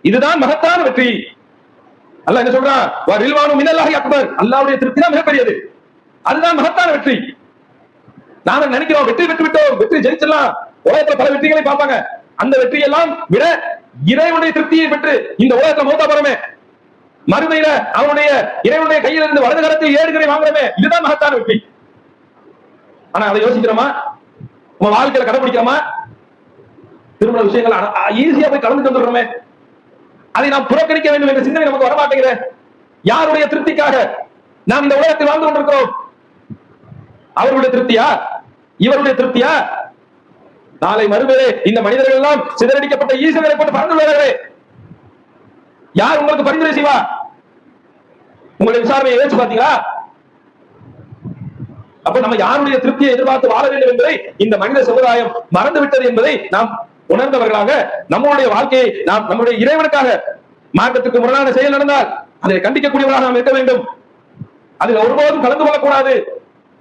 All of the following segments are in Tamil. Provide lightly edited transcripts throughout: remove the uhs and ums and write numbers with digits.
இதுதான் மகத்தான வெற்றி. அல்லாஹ் என்ன சொல்றான்? வரில்வானு மினல்லாஹி அக்பர். அல்லாஹ்வுடைய திருப்தி தான் மிகப்பெரியது. அதுதான் மகத்தான வெற்றி. நாம நினைக்கிறோம் வெற்றி பெற்று விட்டோம், வெற்றி ஜெயிச்சிடலாம். உலகத்துல பல வெற்றிகளை பார்ப்பாங்க. அந்த வெற்றியெல்லாம் விட இறைவனுடைய திருப்தியை பெற்று இந்த உலகத்துல மௌத்தா போறமே, மறுமையில அவனுடைய இறைவனுடைய கையில் இருந்து வலது கரத்தில் ஏடுகளை வாங்குறமே, இதுதான் மகத்தான வெற்றி. ஆனா அதை யோசிக்கிறோமா? உங்க வாழ்க்கையில கடைபிடிக்கிறோமா? திருமண விஷயங்கள் ஈஸியா போய் கலந்து வந்துடுறோமே, அதை நாம் புறக்கணிக்க வேண்டும் என்ற சிந்தனை நமக்கு வரமாட்டேங்கிற. யாருடைய திருப்திக்காக நாம் இந்த உலகத்தில் வாழ்ந்து கொண்டிருக்கிறோம்? அவருடைய திருப்தியா? இவருடைய திருப்தியா? நாளை மறுமையிலே இந்த மனிதர்கள் எல்லாம் சிதறடிக்கப்பட்ட ஈசனை போட்டு பறந்து விடுவார்களே, யார் உங்களுக்கு பரிந்துரை செய்வா? உங்களுடைய விசாரணையை ஏற்று பார்த்தீங்களா? அப்ப நம்ம யாருடைய திருப்தியை எதிர்பார்த்து வாழ வேண்டும் என்பதை இந்த மனித சமுதாயம் மறந்து விட்டது என்பதை நாம் உணர்ந்தவர்களாக நம்முடைய வாழ்க்கையை நாம் நம்முடைய இறைவனுக்காக, மார்க்கத்துக்கு முரணான செயல் நடந்தால் அதை கண்டிக்கக்கூடியவர்களாக நாம் இருக்க வேண்டும். அதில் ஒருபோதும் கலந்து கொள்ளக்கூடாது.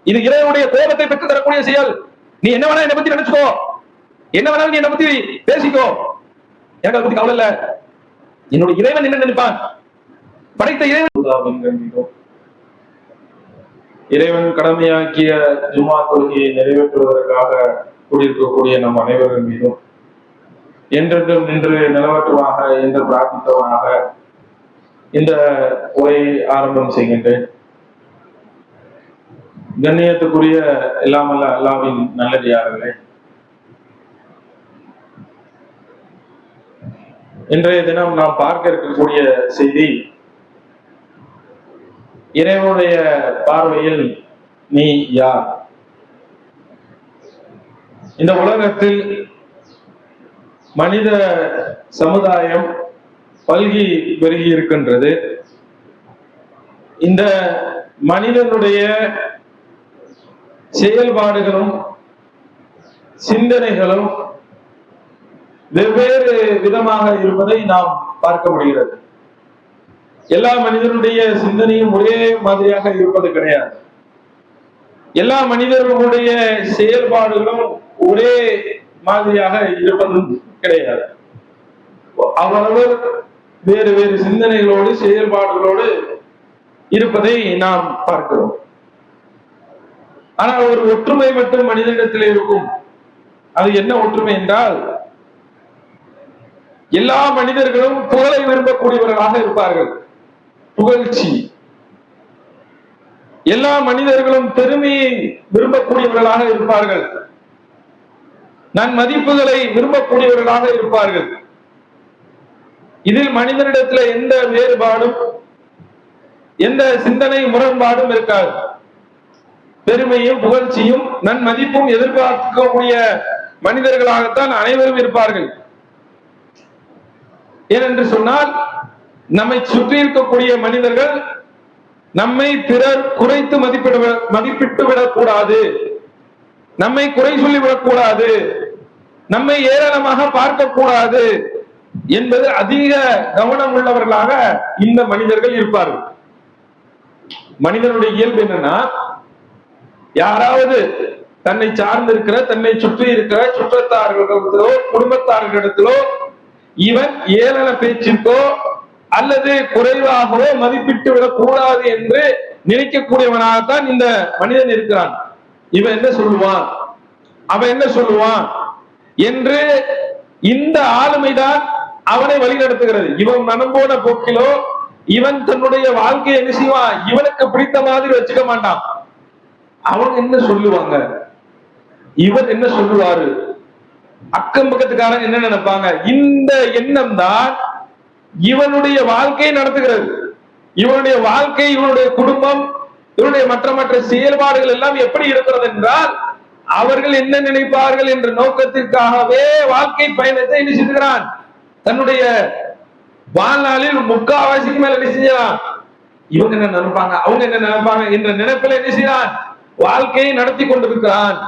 இது இறைவனுடைய கோபத்தை பெற்று தரக்கூடிய செயல். நீ என்ன வேணா என்னை பத்தி நினைச்சுக்கோ, என்ன வேணாலும் நீ என்னை பத்தி பேசிக்கோ, எனக்கு அதை பத்தி கவலை இல்ல. என்னுடைய இறைவன் என்ன நினைப்பான்? படைத்த இறைவன் இறைவன் கடமையாக்கிய ஜும்மா தொழுகையை நிறைவேற்றுவதற்காக கூடியிருக்கக்கூடிய நம் அனைவரின் மீதும் என்றென்றும் நின்று நிலவற்றுவாக என்று பிரார்த்தித்தவனாக இந்த உரையை ஆரம்பம் செய்கின்றேன். கண்ணியத்துக்குரிய எல்லாமல்ல அல்லாஹ்வின் நல்லடியார்களே, இன்றைய தினம் நாம் பார்க்க இருக்கக்கூடிய செய்தி, இறைவனுடைய பார்வையில் நீ யார்? இந்த உலகத்தில் மனித சமுதாயம் பல்கி பெருகி இருக்கின்றது. இந்த மனிதனுடைய செயல்பாடுகளும் சிந்தனைகளும் வெவ்வேறு விதமாக இருப்பதை நாம் பார்க்க முடிகிறது. எல்லா மனிதனுடைய சிந்தனையும் ஒரே மாதிரியாக இருப்பது கிடையாது. எல்லா மனிதர்களுடைய செயல்பாடுகளும் ஒரே மாதிரியாக இருப்பதும் கிடையாது. அவரவர் வேறு வேறு சிந்தனைகளோடு செயல்பாடுகளோடு இருப்பதை நாம் பார்க்கிறோம். ஆனால் ஒரு ஒற்றுமை மட்டும் மனிதனிடத்தில் இருக்கும். அது என்ன ஒற்றுமை என்றால், எல்லா மனிதர்களும் புகழை விரும்பக்கூடியவர்களாக இருப்பார்கள். புகழ்ச்சி. எல்லா மனிதர்களும் பெருமையை விரும்பக்கூடியவர்களாக இருப்பார்கள். நன்மதிப்புகளை விரும்பக்கூடியவர்களாக இருப்பார்கள். இதில் மனிதனிடத்தில் எந்த வேறுபாடும் எந்த சிந்தனை முரண்பாடும் இருக்காது. பெருமையும் புகழ்ச்சியும் நன்மதிப்பும் எதிர்பார்க்கக்கூடிய மனிதர்களாகத்தான் அனைவரும் இருப்பார்கள். ஏனென்று சொன்னால், நம்மை சுற்றி இருக்கக்கூடிய மனிதர்கள் நம்மை பிறர் குறைத்து மதிப்பிட்டு விடக்கூடாது, நம்மை குறை சொல்லிவிடக் கூடாது, நம்மை ஏளனமாக பார்க்க கூடாது என்பது அதிக கவனம் உள்ளவர்களாக இந்த மனிதர்கள் இருப்பார்கள். மனிதனுடைய இயல்பு என்னன்னா, யாராவது தன்னை சார்ந்திருக்கிற தன்னை சுற்றி இருக்கிற சுற்றத்தார்களிடத்திலோ குடும்பத்தார்களிடத்திலோ இவன் ஏளன பேச்சிற்கோ அல்லது குறைவாகவோ மதிப்பிட்டு விடக் கூடாது என்று நினைக்கக்கூடியவனாகத்தான் இந்த மனிதன் இருக்கிறான். இவன் என்ன சொல்லுவான், அவன் என்ன சொல்லுவான் என்று இந்த ஆளுமைதான் அவனை வழிநடத்துகிறது. இவன் மனம் போன போக்கிலோ இவன் தன்னுடைய வாழ்க்கையை என்ன செய்வான், இவனுக்கு பிடித்த மாதிரி வச்சுக்க மாட்டான். அவங்க என்ன சொல்லுவாங்க, இவர் என்ன சொல்லுவாரு, அக்கம் பக்கத்துக்காரன் என்ன நினைப்பாங்க, இந்த எண்ணம் தான் இவனுடைய வாழ்க்கையை நடத்துகிறது. இவனுடைய வாழ்க்கை, இவனுடைய குடும்பம், இவனுடைய மற்ற செயல்பாடுகள் எல்லாம் எப்படி இருக்கிறது என்றால், அவர்கள் என்ன நினைப்பார்கள் என்ற நோக்கத்திற்காகவே வாழ்க்கை பயணத்தை என்ன செய்கிறான். தன்னுடைய வாழ்நாளில் முக்காவாசிக்கு மேல என்ன செய்யலாம், இவங்க என்ன நினைப்பாங்க, அவங்க என்ன நினைப்பாங்க என்ற நினைப்பில் என்ன செய்யறான், வாழ்க்கையை நடத்தி கொண்டிருக்கிறான்.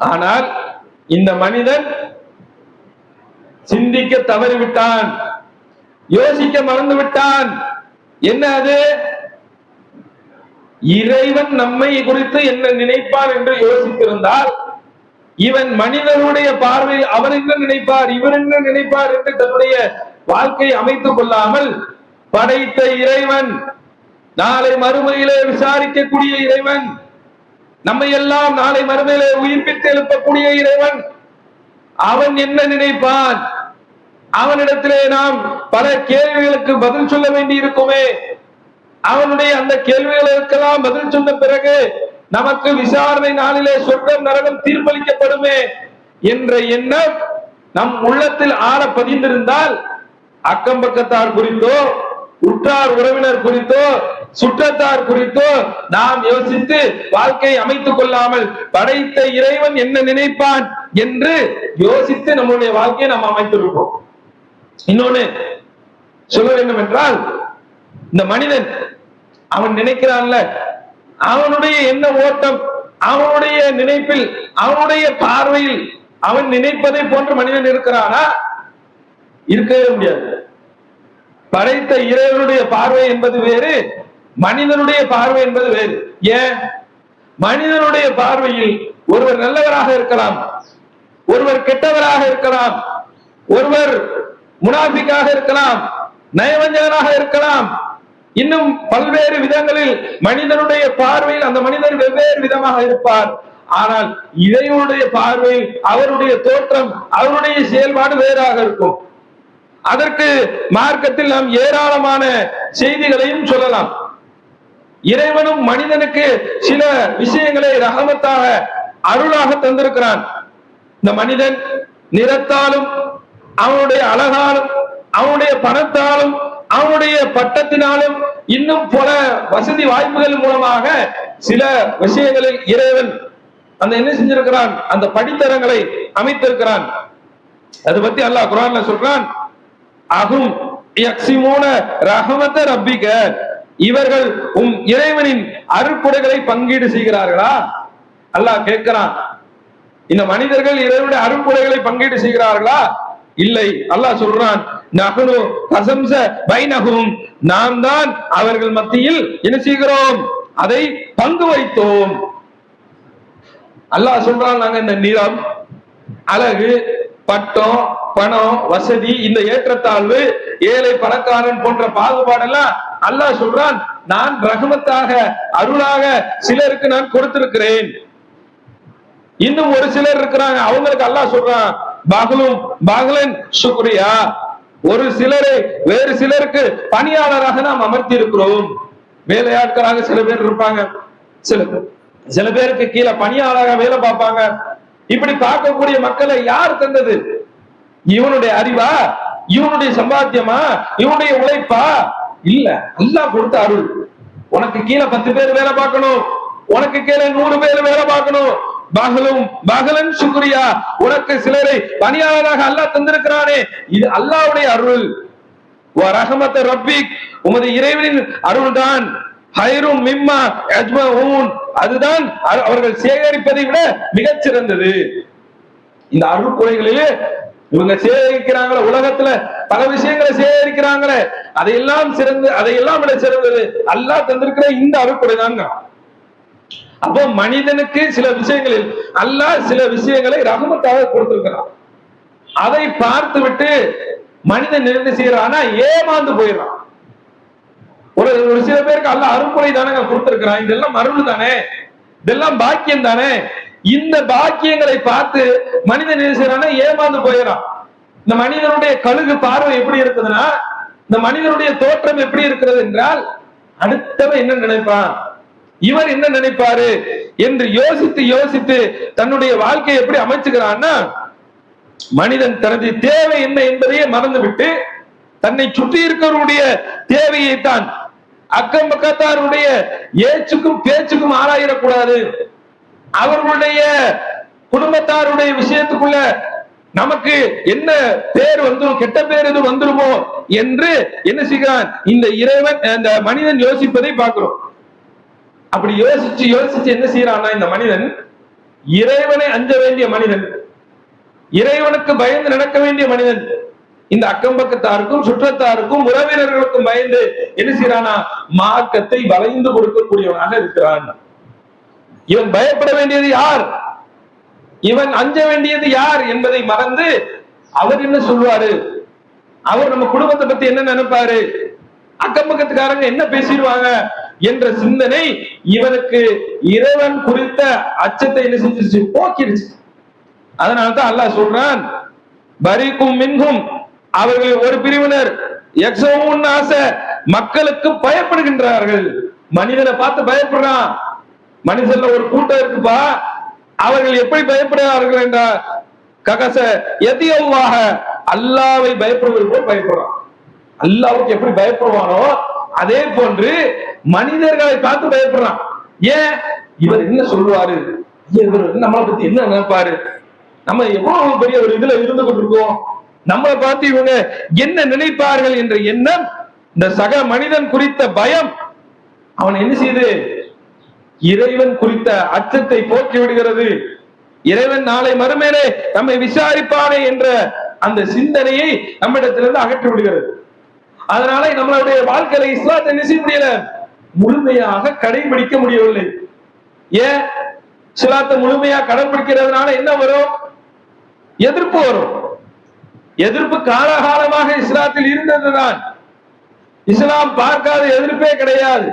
ஆனால் இந்த மனிதன் சிந்திக்க தவறிவிட்டான், யோசிக்க மறந்து விட்டான். என்ன அது, இறைவன் நம்மை குறித்து என்ன நினைப்பார் என்று யோசித்திருந்தால், இவன் மனிதனுடைய பார்வையில் அவர் என்ன நினைப்பார், இவர் என்ன நினைப்பார் என்று தன்னுடைய வாழ்க்கையை அமைத்துக் கொள்ளாமல் படைத்த இறைவன், நாளை மறுமையிலே விசாரிக்கக்கூடிய இறைவன், நம்மை எல்லாம் நாளை மறுமையிலே உயிர்ப்பித்து எழுப்பக்கூடிய இறைவன், அவன் என்ன நினைப்பான்? அவனிடத்திலே நாம் பல கேள்விகளுக்கு பதில் சொல்ல வேண்டி இருக்குமே. அவனுடைய அந்த கேள்விகளுக்கெல்லாம் பதில் சொன்ன பிறகு நமக்கு விசாரணை நாளிலே சொர்க்கம் நரகம் தீர்ப்பளிக்கப்படுமே என்ற எண்ணம் நம் உள்ளத்தில் ஆழ பதிந்திருந்தால் அக்கம் பக்கத்தார் குறித்தோ, உற்றார் உறவினர் குறித்தோ, சுற்றத்தார் குறித்தோ நாம் யோசித்து வாழ்க்கையை அமைத்துக் கொள்ளாமல் படைத்த இறைவன் என்ன நினைப்பான் என்று யோசித்து நம்முடைய வாழ்க்கையை நாம் அமைத்திருப்போம். இன்னொன்னு சொல்ல வேண்டும் என்றால், இந்த மனிதன் அவன் நினைக்கிறான்ல, அவனுடைய என்ன ஓட்டம், அவனுடைய நினைப்பில், அவனுடைய பார்வையில் அவன் நினைப்பதை போன்ற மனிதன் இருக்கிறானா? இருக்கவே முடியாது. படைத்த இறைவனுடைய பார்வை என்பது வேறு, மனிதனுடைய பார்வை என்பது வேறு. ஏன்? மனிதனுடைய பார்வையில் ஒருவர் நல்லவராக இருக்கலாம், ஒருவர் கெட்டவராக இருக்கலாம், ஒருவர் முனாஃபிக்காக இருக்கலாம், நயவஞ்சகனாக இருக்கலாம், இன்னும் பல்வேறு விதங்களில் மனிதனுடைய பார்வையில் அந்த மனிதர் வெவ்வேறு விதமாக இருப்பார். ஆனால் இறைவனுடைய பார்வையில் அவருடைய தோற்றம், அவருடைய செயல்பாடு வேறாக இருக்கும். அதற்கு மார்க்கத்தில் நாம் ஏராளமான செய்திகளையும் சொல்லலாம். இறைவனும் மனிதனுக்கு சில விஷயங்களை ரஹமத்தாக, அருளாக தந்திருக்கிறான். இந்த மனிதன் நிறத்தாலும், அவனுடைய அழகாலும், அவனுடைய பணத்தாலும், அவனுடைய பட்டத்தினாலும், இன்னும் பல வசதி வாய்ப்புகள் மூலமாக சில விஷயங்களில் இறைவன் அந்த என்ன செஞ்சிருக்கிறான், அந்த படித்தரங்களை அமைத்திருக்கிறான். அது பத்தி அல்லாஹ் குர்ஆன்ல சொல்றான், அஹும் யக்ஸிமூன ரஹமத ரப்பிக, இவர்கள் இறைவனின் அருட்கொடைகளை பங்கீடு செய்கிறார்களா? அல்லாஹ் கேட்கிறான். இந்த மனிதர்கள் இறைவனுடைய அருட்கொடைகளை பங்கீடு செய்கிறார்களா? இல்லை. அல்லாஹ் சொல்றான், நஹ்னு கஸம்ஸ பைனஹும், நாம் தான் அவர்கள் மத்தியில் என்ன செய்கிறோம், அதை பங்கு வைத்தோம். அல்லாஹ் சொல்றான், நாங்க இந்த நிறம், அழகு, பட்டம், பணம், வசதி, இந்த ஏற்றத்தாழ்வு, ஏழை பணக்காரன் போன்ற பாகுபாடெல்லாம் அல்லாஹ் சொல்றான் நான் ரஹமத்தாக, அருளாக சிலருக்கு நான் கொடுத்திருக்கிறேன். இன்னும் ஒரு சிலர் இருக்கிறாங்க, அவங்களுக்கு அல்லாஹ் சொல்றான் பகலும் பகலன் சுக்ரியா, ஒரு சிலரை வேறு சிலருக்கு பணியாளராக நாம் அமர்த்தி இருக்கிறோம். வேலையாட்களாக சில பேர் இருப்பாங்க, சில பேருக்கு கீழே பணியாளராக வேலை பார்ப்பாங்க. இப்படி பார்க்கக்கூடிய மக்களை யார் தந்தது? இவனுடைய அறிவா, இவனுடைய சம்பாத்தியமா, இவனுடைய உழைப்பா? இல்ல, அல்லாஹ் கொடுத்த அருள். உனக்கு கீழே 10 பேர் வேலை பார்க்கணும், உனக்கு கீழே 100 பேர் வேலை பார்க்கணும். பகலும் பகலன் சுக்ரியா, உனக்கு சிலரை பணியாளராக அல்லாஹ் தந்திருக்கிறானே, இது அல்லாஹ்வுடைய அருள். ரஹமத் ரப்பிக், உமது இறைவனின் அருள் தான். ஹைரும் மிம்மா யஜ்மஊன், அதுதான் அவர்கள் சேகரிப்பதை விட மிகச் சிறந்தது. இந்த அருள் கொடைகளிலே இவங்க சேகரிக்கிறாங்களே, உலகத்துல பல விஷயங்களை சேகரிக்கிறாங்களே, அதையெல்லாம் சிறந்து, அதையெல்லாம் விட சிறந்தது அல்லாஹ் தந்திருக்கிற இந்த அருள்கொடை தாங்க. அப்போ மனிதனுக்கு சில விஷயங்களில் அல்லாஹ் சில விஷயங்களை ரஹமத்தாக கொடுத்திருக்கிறான். அதை பார்த்து விட்டு மனிதன் என்ன செய்யறான்னா ஏமாந்து போயிடறான். ஒரு சில பேருக்கு அல்லாஹ் அருள்கொடை தானே கொடுத்திருக்கிறான், இதெல்லாம் அருள் தானே, இதெல்லாம் பாக்கியம் தானே. இந்த பாக்கியங்களை பார்த்து மனிதன் என்ன செய்யறான்னா ஏமாந்து போயிடறான். இந்த மனிதனுடைய கழுகு பார்வை எப்படி இருக்குதுன்னா, இந்த மனிதனுடைய தோற்றம் எப்படி இருக்கிறது என்றால், அடுத்தவன் என்ன நினைப்பான், இவர் என்ன நினைப்பாரு என்று யோசித்து யோசித்து தன்னுடைய வாழ்க்கையை எப்படி அமைச்சுக்கிறான்னா, மனிதன் தனது தேவை என்ன என்பதையே மறந்துவிட்டு தன்னை சுற்றி இருக்கிறவருடைய தேவையைத்தான், அக்கம் பக்கத்தாருடைய ஏச்சுக்கும் பேச்சுக்கும் ஆளாயிடக்கூடாது, அவர்களுடைய குடும்பத்தாருடைய விஷயத்துக்குள்ள நமக்கு என்ன பேர் வந்துடும், கெட்ட பேர் எதுவும் வந்துருமோ என்று என்ன செய்கிறான் இந்த இறைவன், அந்த மனிதன் யோசிப்பதை பார்க்கிறோம். அப்படி யோசிச்சு யோசிச்சு என்ன செய்யறான்னா இந்த மனிதன் இறைவனை அஞ்ச வேண்டிய மனிதன், இறைவனுக்கு பயந்து நடக்க வேண்டிய மனிதன், இந்த அக்கம் பக்கத்தாருக்கும் சுற்றத்தாருக்கும் உறவினர்களுக்கும் பயந்து என்ன செய்யறானா மார்க்கத்தை வளைந்து கொடுக்கக்கூடியவனாக இருக்கிறான். இவன் பயப்பட வேண்டியது யார், இவன் அஞ்ச வேண்டியது யார் என்பதை மறந்து அவர் என்ன சொல்வாரு, அவர் நம்ம குடும்பத்தை பத்தி என்ன நினைப்பாரு, அக்கம் பக்கத்துக்காரங்க என்ன பேசிடுவாங்க என்ற சிந்தனை இவனுக்கு இறைவன் குறித்த அச்சத்தை என்ன செஞ்சிருச்சு, போக்கிருச்சு. அதனால்தான் அல்லாஹ் சொல்றான், பரிக்கும் மின்ஹும், அவர்கள் ஒரு பிரிவினர், யக்ஸவுன் நாஸ, மக்களுக்கு பயப்படுகின்றார்கள். மனிதனை பார்த்து பயப்படுறான். மனிதன்ல ஒரு கூட்டம் இருக்குப்பா, அவர்கள் எப்படி பயப்படுகிறார்கள் என்றால் ககச யதியல்லாஹ, அல்லாஹ்வை பயப்படுவது போல் பயப்படுறான். அல்லாஹ்வுக்கு எப்படி பயப்படுவானோ அதே போன்று மனிதர்களை பார்த்து பயப்படுறான். ஏன்? இவர் என்ன சொல்லுவாரு, இவர் நம்மளை பத்தி என்ன நினைப்பாரு, நம்ம எவ்வளவு பெரிய ஒரு இதுல இருந்து கொண்டிருக்கோம், நம்மளை பார்த்து இவங்க என்ன நினைப்பார்கள் என்ற எண்ணம், இந்த சக மனிதன் குறித்த பயம் அவன் என்ன செய்யுது, இறைவன் குறித்த அச்சத்தை போக்கி விடுகிறது. இறைவன் நாளை மறுமையிலே நம்மை விசாரிப்பானே என்ற அந்த சிந்தனையை நம்மிடத்திலிருந்து அகற்றி விடுகிறது. அதனால நம்மளுடைய வாழ்க்கையில இஸ்லாத்தை என்ன செய்ய முடியல, முழுமையாக கடைபிடிக்க முடியவில்லை. ஏன்? இஸ்லாத்தை முழுமையா கடைபிடிக்கிறதுனால என்ன வரும், எதிர்ப்பு வரும். எதிர்ப்பு காலகாலமாக இஸ்லாத்தில் இருந்ததுதான். இஸ்லாம் பார்க்காத எதிர்ப்பே கிடையாது.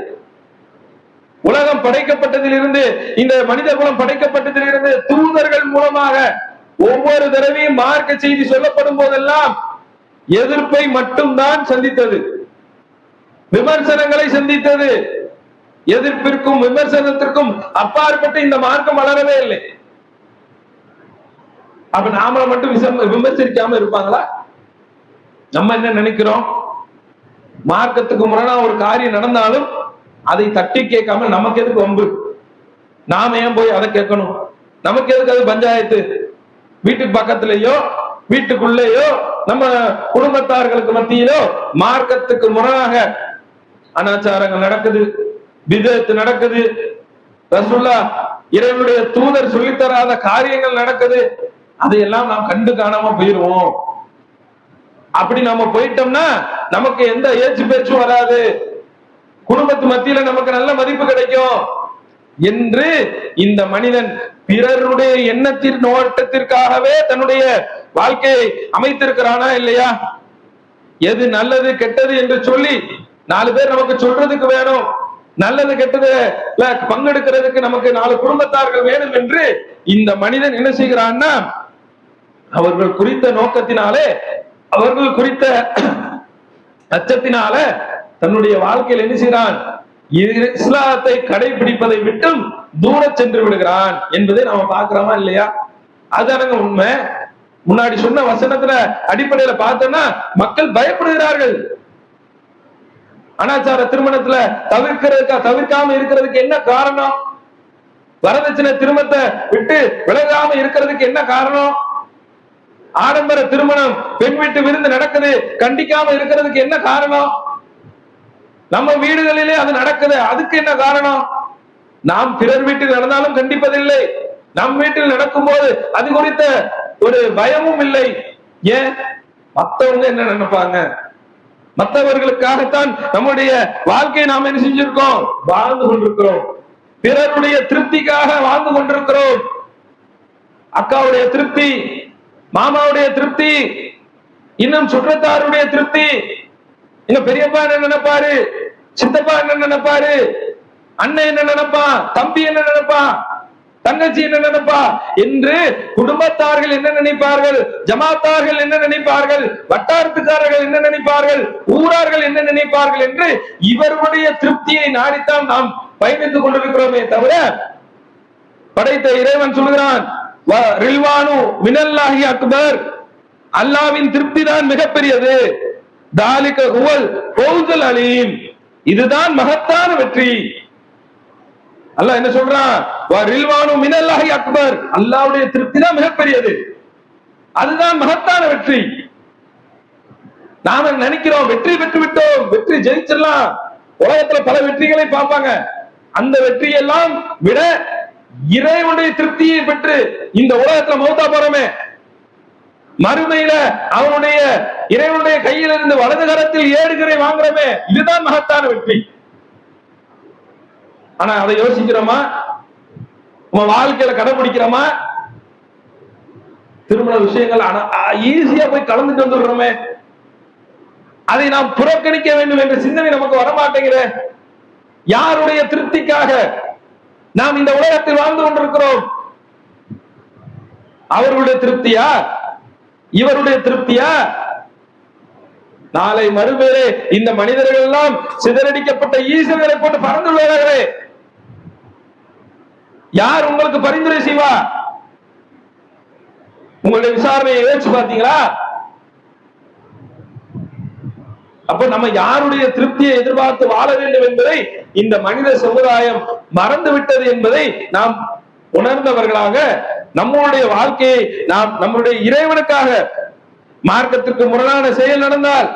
உலகம் படைக்கப்பட்டதிலிருந்து, இந்த மனித குலம் படைக்கப்பட்டதிலிருந்து தூதர்கள் மூலமாக ஒவ்வொரு தடவையும் மார்க்க செய்தி சொல்லப்படும் போதெல்லாம் எதிர்ப்பை மட்டும்தான் சந்தித்தது, விமர்சனங்களை சந்தித்தது. எதிர்ப்பிற்கும் விமர்சனத்திற்கும் அப்பாற்பட்டு இந்த மார்க்கம் வளரவே இல்லை. அப்ப நாம மட்டும் விமர்சிக்காம இருப்பாங்களா? நம்ம என்ன நினைக்கிறோம், மார்க்கத்துக்கு முரணா ஒரு காரியம் நடந்தாலும் அதை தட்டி கேட்காம நமக்கு எதுக்கு வம்பு, நாம ஏன் போய் அதை கேட்கணும், நமக்கு எதுக்கு அது பஞ்சாயத்து. வீட்டுக்கு பக்கத்திலேயோ வீட்டுக்குள்ளேயோ நம்ம குடும்பத்தார்களுக்கு மத்தியிலோ மார்க்கத்துக்கு முரணாக அனாச்சாரங்கள் நடக்குது, பிதஅத் நடக்குது, ரசூலுல்லாஹ் இறைவனுடைய தூதர் சொல்லித்தராத காரியங்கள் நடக்குது, அதையெல்லாம் நாம் கண்டு காணாம போயிருவோம். அப்படி நம்ம போயிட்டோம்னா நமக்கு எந்த ஏச்சு பேச்சும் வராது, குடும்பத்து மத்தியில நமக்கு நல்ல மதிப்பு கிடைக்கும் என்று இந்த மனிதன் பிறருடைய எண்ணத்தின் ஓட்டத்திற்காகவே தன்னுடைய வாழ்க்கையை அமைத்திருக்கிறானா இல்லையா? எது நல்லது கெட்டது என்று சொல்லி 4 பேர் நமக்கு சொல்றதுக்கு வேணும், நல்லது கெட்டது பங்கெடுக்கிறதுக்கு நமக்கு 4 குடும்பத்தார்கள் வேணும் என்று இந்த மனிதன் என்ன செய்கிறான்னா, அவர்கள் குறித்த நோக்கத்தினாலே, அவர்கள் குறித்த அச்சத்தினால தன்னுடைய வாழ்க்கையில் என்ன செய்கிறான், இஸ்லாத்தை கடைபிடிப்பதை விட்டும் தூர சென்று விடுகிறான் என்பதை நாம பார்க்கிறோமா இல்லையா? அதுதானங்க உண்மை. முன்னாடி சொன்ன வசனத்துல அடிப்படையில பார்த்தோம்னா மக்கள் பயப்படுகிறார்கள். அனாச்சார திருமணத்துல தவிர்க்காம இருக்கிறதுக்கு என்ன காரணம்? வரதட்சணை திருமணத்தை விட்டு விலகாம இருக்கிறதுக்கு என்ன காரணம்? ஆடம்பர திருமணம், பெண் வீட்டு விருந்து நடக்குது, கண்டிக்காம இருக்கிறதுக்கு என்ன காரணம்? நம்ம வீடுகளிலே அது நடக்குது, அதுக்கு என்ன காரணம்? நாம் பிறர் வீட்டில் நடந்தாலும் கண்டிப்பதில்லை, நம் வீட்டில் நடக்கும் போது அது குறித்த ஒரு பயமும் இல்லை. ஏன்? மற்றவங்க என்ன நினைப்பாங்க, மற்றவர்களுக்காகத்தான் நம்முடைய வாழ்க்கையை நாம் என்ன செஞ்சிருக்கோம், வாழ்ந்து கொண்டிருக்கிறோம். பிறருடைய திருப்திக்காக வாழ்ந்து கொண்டிருக்கிறோம். அக்காவுடைய திருப்தி, மாமாவுடைய திருப்தி, இன்னும் சுற்றத்தாருடைய திருப்தி, எங்க பெரியப்பா என்ன நினைப்பாரு, சித்தப்பா என்ன நினைப்பாரு, அண்ணன் என்ன நினைப்பான், தம்பி என்ன நினைப்பான், தங்கச்சி என்ன நினைப்பா என்று குடும்பத்தார்கள் என்ன நினைப்பார்கள், ஜமாத்தார்கள் என்ன நினைப்பார்கள், வட்டாரத்துக்காரர்கள் என்ன நினைப்பார்கள், ஊரார்கள் என்ன நினைப்பார்கள் என்று இவருடைய திருப்தியை நாடித்தான் நாம் பயணித்துக் கொண்டிருக்கிறோமே தவிர, படைத்த இறைவன் சொல்கிறான், ரில்வானு மினல்லாஹி அக்பர், அல்லாஹ்வின் திருப்தி தான் மிகப்பெரியது, தாலிக ஹுவல் ஃபௌஸுல் அலீம், இதுதான் மகத்தான வெற்றி. அல்லாஹ் என்ன சொல்றான், ரில்வானு மினல்லாஹி அக்பர், அல்லாஹ்வுடைய திருப்தி தான் மிகப்பெரியது, அதுதான் மகத்தான வெற்றி. நாம நினைக்கிறோம் வெற்றி பெற்று விட்டோம், வெற்றி ஜெயிச்சிடலாம். உலகத்துல பல வெற்றிகளை பார்ப்பாங்க, அந்த வெற்றியெல்லாம் விட இறைவனுடைய திருப்தியை பெற்று இந்த உலகத்துல மௌத்தா போறோமே, மறுமையில அவனுடைய இறைவனுடைய கையில் இருந்து வலது கரத்தில் ஏடுகிறை வாங்குறோமே, இதுதான் மகத்தான வெற்றி. ஆனா அதை யோசிக்கிறோமா? உங்க வாழ்க்கையில கடைபிடிக்கிறோமா? திருமண விஷயங்கள் ஈஸியா போய் கலந்துட்டு வந்துடுறோமே, அதை நாம் புறக்கணிக்க வேண்டும் என்ற சிந்தனை நமக்கு வரமாட்டேங்கிற. யாருடைய திருப்திக்காக நாம் இந்த உலகத்தில் வாழ்ந்து கொண்டிருக்கிறோம்? அவர்களுடைய திருப்தியா, இவருடைய திருப்தியா? நாளை மறுபேரே இந்த மனிதர்கள் எல்லாம் சிதறடிக்கப்பட்ட ஈசல்களை போட்டு பறந்து விடுவார்களே, யார் உங்களுக்கு பரிந்துரை செய்வா? உங்களுடைய விசாரணையை யோசிச்சு பார்த்தீங்களா? அப்ப நம்ம யாருடைய திருப்தியை எதிர்பார்த்து வாழ வேண்டும் என்பதை இந்த மனித சமுதாயம் மறந்து விட்டது என்பதை நாம் உணர்ந்தவர்களாக நம்முடைய வாழ்க்கையை நாம் நம்முடைய இறைவனுக்காக, மார்க்கத்திற்கு முரணான செயல் நடந்தால்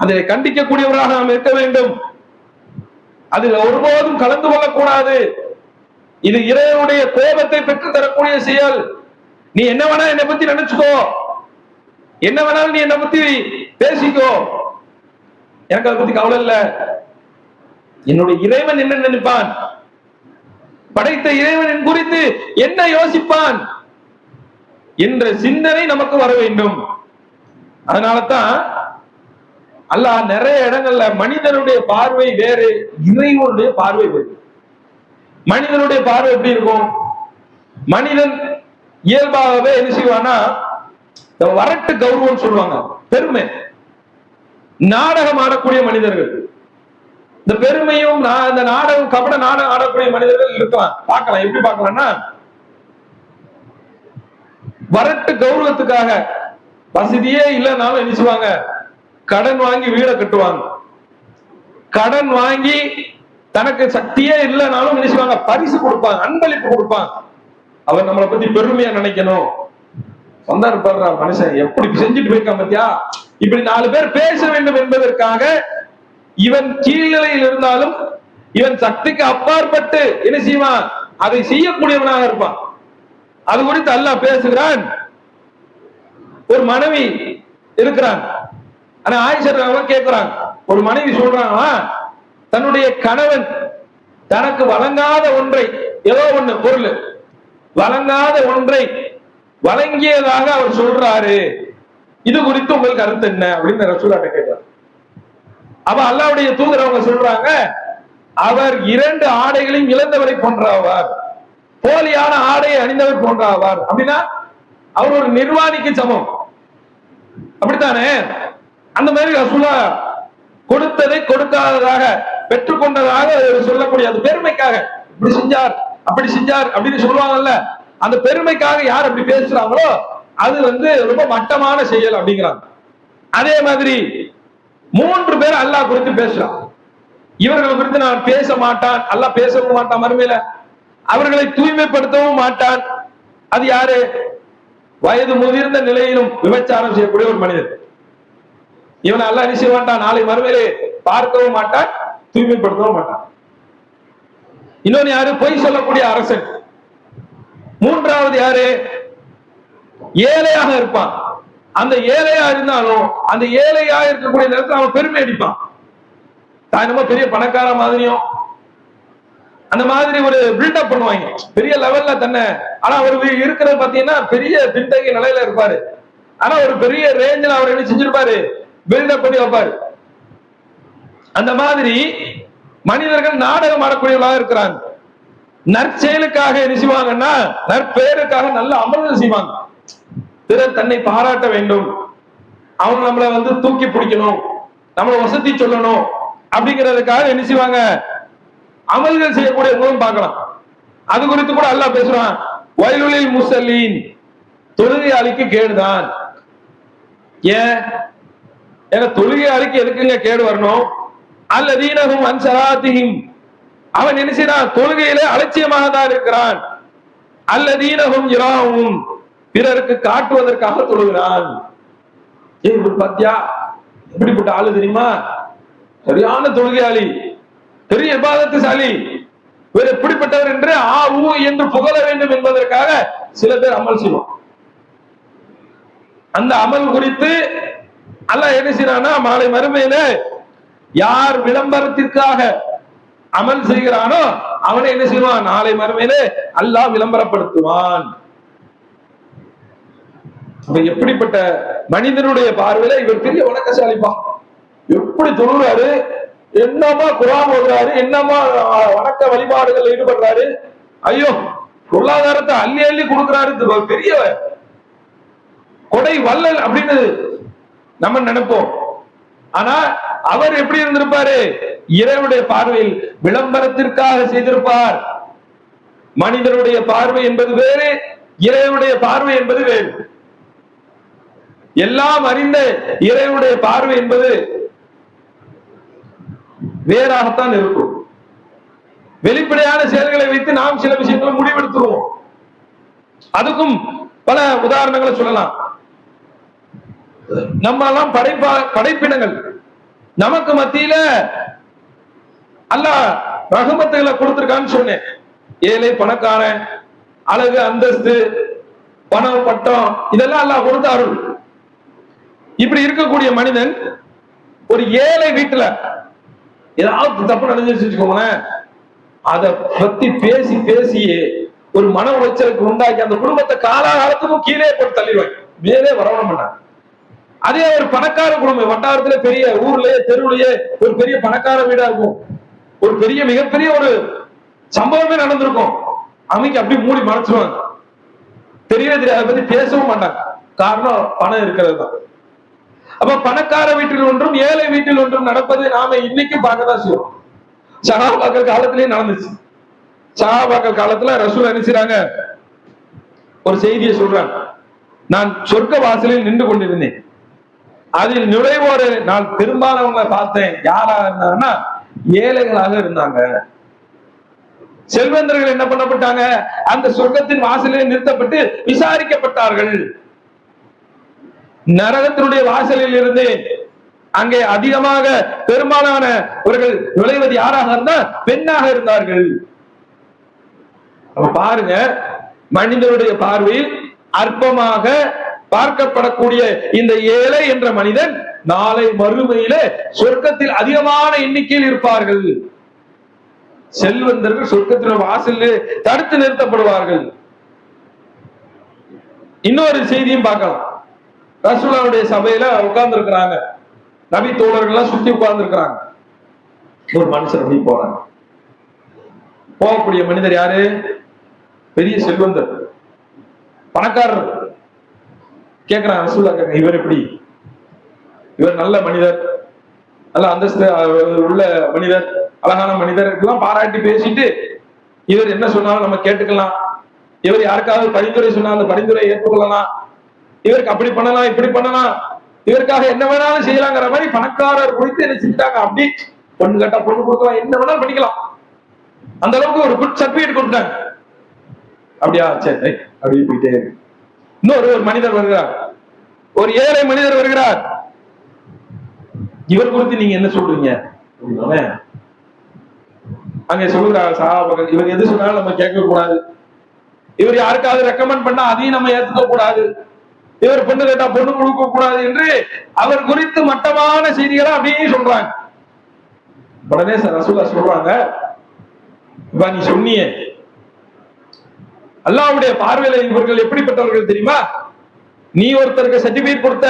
அதை கண்டிக்கக்கூடியவராக நாம் இருக்க வேண்டும். அதில் ஒருபோதும் கலந்து கொள்ளக்கூடாது. இது இறைவனுடைய கோபத்தை பெற்று தரக்கூடிய செயல். நீ என்ன வேணா என்னை பத்தி நினைச்சுக்கோ, என்ன வேணாலும் நீ என்னை பத்தி பேசிக்கோ, எனக்கு அதை பத்தி கவலை இல்ல. என்னுடைய இறைவன் என்ன நினைப்பான், படைத்த இறைவன் குறித்து என்ன யோசிப்பான் என்ற சிந்தனை நமக்கு வர வேண்டும். அதனாலதான் அல்லாஹ் நிறைய இடங்கள்ல மனிதனுடைய பார்வை வேறு, இறைவனுடைய பார்வை வேறு. மனிதனுடைய பார்வை எப்படி இருக்கும்? மனிதன் இயல்பாகவே என்ன செய்வானா, வரட்டு கௌரவம் சொல்லுவாங்க, பெருமை. நாடகம் ஆடக்கூடிய மனிதர்கள், இந்த பெருமையும் இந்த நாடகம், கபட நாடகம் ஆடக்கூடிய மனிதர்கள் இருக்கலாம். பார்க்கலாம். எப்படி பார்க்கலாம்னா, வரட்டு கௌரவத்துக்காக வசதியே இல்லைனாலும் என்ன செய்வாங்க, கடன் வாங்கி வீட கட்டுவாங்க. கடன் வாங்கி தனக்கு சக்தியே இல்லைனாலும் என்ன செய்வாங்க, பரிசு கொடுப்பாங்க, அன்பளிப்பு கொடுப்பாங்க. அவர் நம்மளை பத்தி பெருமையா நினைக்கணும். சொந்தாருப்படுற மனுஷன் எப்படி செஞ்சுட்டு போயிருக்கான் பத்தியா, இப்படி 4 பேர் பேச வேண்டும் என்பதற்காக இவன் கீழ்நிலையில் இருந்தாலும் இவன் சக்திக்கு அப்பாற்பட்டு என்ன செய்வான், அதை செய்யக்கூடியவனாக இருப்பான். அது குறித்து அல்லாஹ் பேசுகிறான். ஒரு மனைவி இருக்கிறான். ஆனா ஆயிஷா கேட்கிறாங்க, ஒரு மனைவி சொல்றாங்க, தன்னுடைய கணவன் தனக்கு வழங்காத ஒன்றை, ஏதோ ஒண்ணு பொருள் வழங்காத ஒன்றை வழங்கியதாக அவர் சொல்றாரு, இது குறித்து உங்களுக்கு கருத்து என்ன அப்படின்னு ரசூலுல்லாஹ் கேட்டார். அப்ப அல்லாஹ்வுடைய தூதர் அவங்க சொல்றாங்க, அவர் 2 ஆடைகளையும் இழந்தவரை போன்றாவார், போலியான ஆடையை அணிந்தவர் போன்றாவார். அப்படின்னா அவர் ஒரு நிர்வாணிக்கு சமம், அப்படித்தானே? அந்த மாதிரி ரசூலுல்லாஹ் கொடுத்ததை கொடுக்காததாக, பெற்றுக்கொண்டதாக சொல்லக்கூடிய அந்த பெருமைக்காக இப்படி செஞ்சார் அப்படி செஞ்சார் அப்படின்னு சொல்லுவாங்கல்ல, அந்த பெருமைக்காக யார் அப்படி பேசுறாங்களோ அது ரொம்ப மட்டமான செயல் அப்படிங்கிறாங்க. அதே மாதிரி 3 பேர் அல்லாஹ் குறித்து பேசுறான். இவர்களை குறித்து நான் பேச மாட்டான், அல்லாஹ் பேசவும் மாட்டான் மறுமையில, அவர்களை தூய்மைப்படுத்தவும் மாட்டான். அது யாரு? வயது முதிர்ந்த நிலையிலும் விபச்சாரம் செய்யக்கூடிய ஒரு மனிதன். இவன் அல்லாஹ் என்ன செய்ய மாட்டான், நாளை மறுமையிலே பார்க்கவும் மாட்டான், தூய்மைப்படுத்தவும் மாட்டான். இன்னொன்னு யாரு? பொய் சொல்லக்கூடிய அரசன். 3வது யாரு? ஏழையாக இருப்பான். அந்த ஏழையா இருந்தாலும் அந்த ஏழையா இருக்கக்கூடிய நேரத்தில் அவன் பெருமை அடிப்பான். தான் என்னமோ பெரிய பணக்கார மாதிரியும் அந்த மாதிரி ஒரு பில்டப் பண்ணுவாங்க, பெரிய லெவல்ல தன்னை. ஆனா அவர் இருக்கிறது பாத்தீங்கன்னா பெரிய பின்தங்கிய நிலையில இருப்பாரு. ஆனா ஒரு பெரிய ரேஞ்சில் அவர் என்ன செஞ்சிருப்பாரு, பில்டப் பண்ணி வைப்பாரு. அந்த மாதிரி மனிதர்கள் நாடகம் ஆடக்கூடியவர்களாக இருக்கிறாங்க. நற்செயலுக்காக என்ன செய்வாங்கன்னா, நற்பெயருக்காக நல்ல அமல்கள் செய்வாங்க. பிறர் தன்னை பாராட்ட வேண்டும், அவங்க நம்மளை தூக்கி பிடிக்கணும், நம்மளை வசதி சொல்லணும் அப்படிங்கிறதுக்காக என்ன செய்வாங்க, அமல்கள் செய்யக்கூடிய மூலம் பார்க்கலாம். அது குறித்து கூட அல்லாஹ் பேசுறான், வயலுலில் முஸல்லீன், தொழுகையாளிக்கு கேடுதான். ஏன் தொழுகையாளிக்கு எதுக்குங்க கேடு வரணும்? அல்லதீனஹும் அன் ஸலாத்திஹிம், அவன் என்ன செய்யறான், தொழுகையில அலட்சியமாக தான் இருக்கிறான். அல்லதீனஹும் யுராஊன், பிறருக்கு காட்டுவதற்காக தொழுகிறான். பாத்தியா எப்படிப்பட்ட ஆளு தெரியுமா, சரியான தொழுகையாளி, பெரிய இபாதத்துசாலி, இவர் எப்படிப்பட்டவர் என்று என்று புகழ வேண்டும் என்பதற்காக சில பேர் அமல் செய்வோம். அந்த அமல் குறித்து அல்லாஹ் என்ன செய்யறானா, மாலை மறுமையில யார் விளம்பரத்திற்காக அமல் செய்கிறானோ அவனை என்ன செய்வான், நாளை மறுமையில அல்லாஹ் விளம்பரப்படுத்துவான். எப்படிப்பட்ட மனிதனுடைய பார்வையில இவர் பெரிய வணக்கசாலிப்பா, எப்படி தொழுறாரு, என்னமா குர்ஆன் ஓதுறாரு, என்னமா வணக்க வழிபாடுகள் ஈடுபடுறாரு. ஐயோ, பொருளாதாரத்தை அள்ளி அள்ளி கொடுக்கிறாரு, பெரிய கொடை வள்ளல் அப்படின்னு நம்ம நினைப்போம். ஆனா அவர் எப்படி இருந்திருப்பாரு? இறைவனுடைய பார்வையில் விளம்பரத்திற்காக செய்திருப்பார். மனிதனுடைய பார்வை என்பது வேறு, இறைவனுடைய பார்வை என்பது வேறு. எல்லாம் அறிந்த இறைவனுடைய பார்வை என்பது வேறாகத்தான் இருக்கும். வெளிப்படையான செயல்களை வைத்து நாம் சில விஷயங்களை முடிவெடுத்துருவோம். அதுக்கும் பல உதாரணங்களை சொல்லலாம். நம்ம எல்லாம் படைப்பினங்கள், நமக்கு மத்தியில அல்லாஹ் ரஹமத்துகளை கொடுத்திருக்கான்னு சொன்னேன். ஏழை பணக்காரன், அழகு அந்தஸ்து, பணம் பட்டம், இதெல்லாம் அல்லாஹ் கொடுத்த அருள். இப்படி இருக்கக்கூடிய மனிதன் ஒரு ஏழை வீட்டுல ஏதாவது தப்பு நடந்துச்சு வச்சுக்கோங்களேன், அதை பத்தி பேசி பேசியே ஒரு மன உளைச்சலுக்கு உண்டாக்கி அந்த குடும்பத்தை காலாகாலத்துக்கும் கீழே போட்டு தள்ளிடுவாங்க, மேலே வரவணம் பண்ணாங்க. அதே ஒரு பணக்கார குடும்பம், வட்டாரத்துல பெரிய ஊர்லயே தெருவுலயே ஒரு பெரிய பணக்கார வீடா இருக்கும், ஒரு பெரிய மிகப்பெரிய ஒரு சம்பவமே நடந்திருக்கும், அமைக்கு அப்படி மூடி மறைச்சிருவாங்க, தெரியவே தெரியாது, அதை பத்தி பேசவும் மாட்டாங்க. காரணம் பணம் இருக்கிறது தான். அப்ப பணக்கார வீட்டில் ஒன்றும் ஏழை வீட்டில் ஒன்றும் நடப்பது நாம இன்னைக்கும் பார்க்கதான் செய்வோம். சஹாபாக்கள் காலத்திலேயே நடந்துச்சு. சஹாபாக்கள் காலத்துல ரசூல் அனுப்பிச்சாங்க, ஒரு செய்தியை சொல்றாங்க. நான் சொர்க்க வாசலில் நின்று கொண்டிருந்தேன், அதில் நுழைவோரு நான் பெரும்பாலானவங்களை பார்த்தேன். யாரா இருந்தாங்கன்னா ஏழைகளாக இருந்தாங்க. செல்வந்தர்கள் என்ன பண்ணப்பட்டாங்க? அந்த சொர்க்கத்தின் வாசலில் நிறுத்தப்பட்டு விசாரிக்கப்பட்டார்கள். நரகத்தினுடைய வாசலில் இருந்து அங்கே அதிகமாக பெரும்பாலானவர்கள் நுழைவது யாராக இருந்தா பெண்ணாக இருந்தார்கள். பாருங்க, மனிதனுடைய பார்வையில் அற்பமாக பார்க்கப்படக்கூடிய இந்த ஏழை என்ற மனிதன் நாளை மறுமையில சொர்க்கத்தில் அதிகமான எண்ணிக்கையில் இருப்பார்கள். செல்வந்தர்கள் சொர்க்கத்தின் வாசலில் தடுத்து நிறுத்தப்படுவார்கள். இன்னொரு செய்தியும் பார்க்கலாம். ரசூலுல்லாஹ்வுடைய சபையில உட்கார்ந்து இருக்கிறாங்க, நபி தோழர்கள் எல்லாம் சுத்தி உட்கார்ந்து இருக்கிறாங்க. ஒரு மனுஷன் அப்படி போறாங்க. போகக்கூடிய மனிதர் யாரு? பெரிய செல்வந்தர், பணக்காரர். கேட்கிறான் ரசூலுல்லாஹ், கேட்க இவர் எப்படி? இவர் நல்ல மனிதர், நல்ல அந்தஸ்து உள்ள மனிதர், அழகான மனிதர், இதெல்லாம் பாராட்டி பேசிட்டு இவர் என்ன சொன்னாலும் நம்ம கேட்டுக்கலாம், இவர் யாருக்காவது பரிந்துரை சொன்னா அந்த பரிந்துரை ஏற்றுக்கொள்ளலாம், இவருக்கு அப்படி பண்ணலாம் இப்படி பண்ணலாம், இவருக்காக என்ன வேணாலும் செய்யலாங்கிற மாதிரி பணக்காரர் குறித்து என்ன செஞ்சுட்டாங்க. அப்படி பொண்ணு கேட்டா பொண்ணு கொடுக்கலாம், என்ன வேணாலும் பண்ணிக்கலாம், அந்த அளவுக்கு ஒரு குட் சர்டிபிகேட் கொடுத்தாங்க. அப்படியா, சரி, அப்படியே போயிட்டே இருக்கு. இன்னொரு மனிதர் வருகிறார், ஒரு ஏழை மனிதர் வருகிறார். இவர் குறித்து நீங்க என்ன சொல்றீங்க? அங்க சொல்லுகிறார் சஹாபாக்கள், இவர் எது சொன்னாலும் நம்ம கேட்க கூடாது, இவர் யாருக்காவது ரெக்கமெண்ட் பண்ணா அதையும் நம்ம ஏத்துக்க கூடாது, இவர் பொண்ணு கேட்டா பொண்ணு கொடுக்க கூடாது என்று அவர் குறித்து மட்டமான செய்திகளை அப்படியே சொல்றாங்க. உடனே ரசூலுல்லாஹ் சொல்றாங்க, நீ சொன்னியே அல்லாஹ்வுடைய பார்வையில இவர்கள் எப்படிப்பட்டவர்கள் தெரியுமா? நீ ஒருத்தருக்கு சர்டிபிகேட் கொடுத்த